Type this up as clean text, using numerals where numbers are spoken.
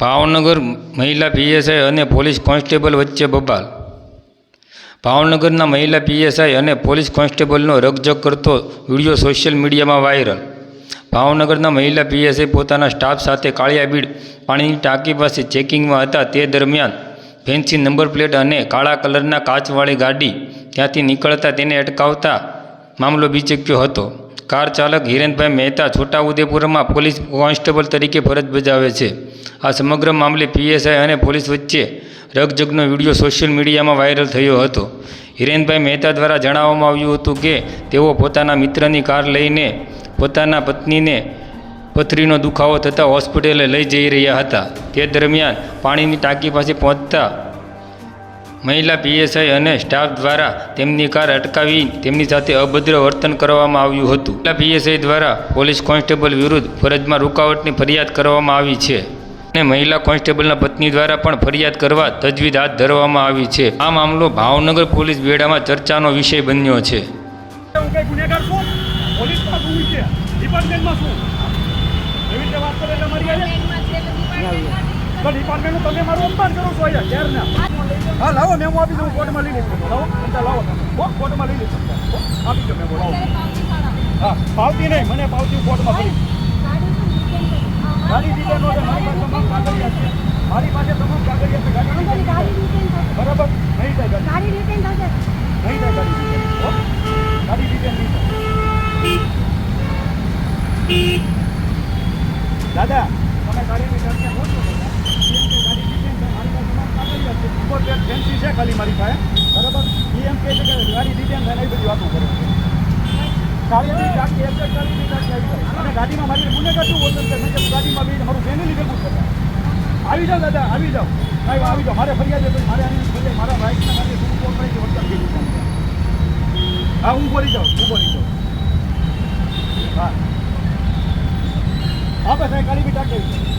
ભાવનગર મહિલા પીએસઆઈ અને police constable વચ્ચે બબાલ. ભાવનગરના મહિલા પીએસઆઈ અને પોલીસ કોન્સ્ટેબલનો રકઝક કરતો વિડીયો સોશિયલ મીડિયામાં વાયરલ. ભાવનગરના મહિલા પીએસઆઈ પોતાના સ્ટાફ સાથે કાળિયાબીડ પાણીની ટાંકી પાસે ચેકિંગમાં હતા. તે દરમિયાન ફેન્સી નંબર પ્લેટ અને કાળા કલરના કાચવાળી ગાડી ત્યાંથી નીકળતા તેને અટકાવતા મામલો બીચક્યો હતો. કાર ચાલક હિરેનભાઈ મહેતા છોટાઉદેપુરમાં પોલીસ કોન્સ્ટેબલ તરીકે ફરજ બજાવે છે. આ સમગ્ર મામલે પીએસઆઈ અને પોલીસ વચ્ચે રકઝકનો વિડીયો સોશિયલ મીડિયામાં વાયરલ થયો હતો. હિરેનભાઈ મહેતા દ્વારા જણાવવામાં આવ્યું હતું કે તેઓ પોતાના મિત્રની કાર લઈને પોતાના પત્નીને પથરીનો દુખાવો થતાં હોસ્પિટલે લઈ જઈ રહ્યા હતા. તે દરમિયાન પાણીની ટાંકી પાસે પહોંચતા મહિલા પીએસઆઈ અને સ્ટાફ દ્વારા તેમની કાર અટકાવી તેમની સાથે અભદ્ર વર્તન કરવામાં આવ્યું હતું. મહિલા પીએસઆઈ દ્વારા પોલીસ કોન્સ્ટેબલ વિરુદ્ધ ફરજમાં રૂકાવટની ફરિયાદ કરવામાં આવી છે અને મહિલા કોન્સ્ટેબલના પત્ની દ્વારા પણ ફરિયાદ કરવા તજવીજ હાથ ધરવામાં આવી છે. આ મામલો ભાવનગર પોલીસ બેડામાં ચર્ચાનો વિષય બન્યો છે. ડિપાર્ટમેન્ટ તમે મારું અપમાન કરો છો અહીંયા ક્યારના. હા લાવો મેમો આપી દઉં, કોર્ટમાં લઈ લઈશું. લાવો લાવો કોર્ટમાં લઈ લઈશું. આપી દો મેમો લાવો. હા પાવતી નહીં, મને પાવતી કોર્ટમાં કરી. ગાડી ડિટેન નો છે, મારી પાસે તમામ કાગળિયા છે. મારી પાસે તમામ કાગળિયા છે. ગાડી બરાબર નહીં થાય. ગાડી ડિટેન થશે નહીં થાય. ગાડી ડિટેન નહીં થાય. દાદા તમે ગાડીની ચર્ચા પૂછો ફેન્સી છે ખાલી મારી પાસે બરાબર. એ એમ કહે છે કે ગાડી ડિટેન થાય એ બધી વાતો કરે. ગાડીની ટાંકી એક્ઝેક્ટ ગાડીની ટાંકી આવી જાય અને ગાડીમાં મારી ગુનેગાર શું વચન છે મેં ગાડીમાં બી મારું ફેમિલી ભેગું થતા. આવી જાઓ દાદા, આવી જાઓ, સાહેબ આવી જાઓ. મારે ફરિયાદ છે, મારે આની ફરિયાદ મારા રાઇટના મારે શું કોણ કરી છે વર્તન ભેગું છે. હા હું બોલી જાઉં, હું બોલી જાઉં. હા હા બસ સાહેબ ગાડી બી ટાંકી આવી જાય.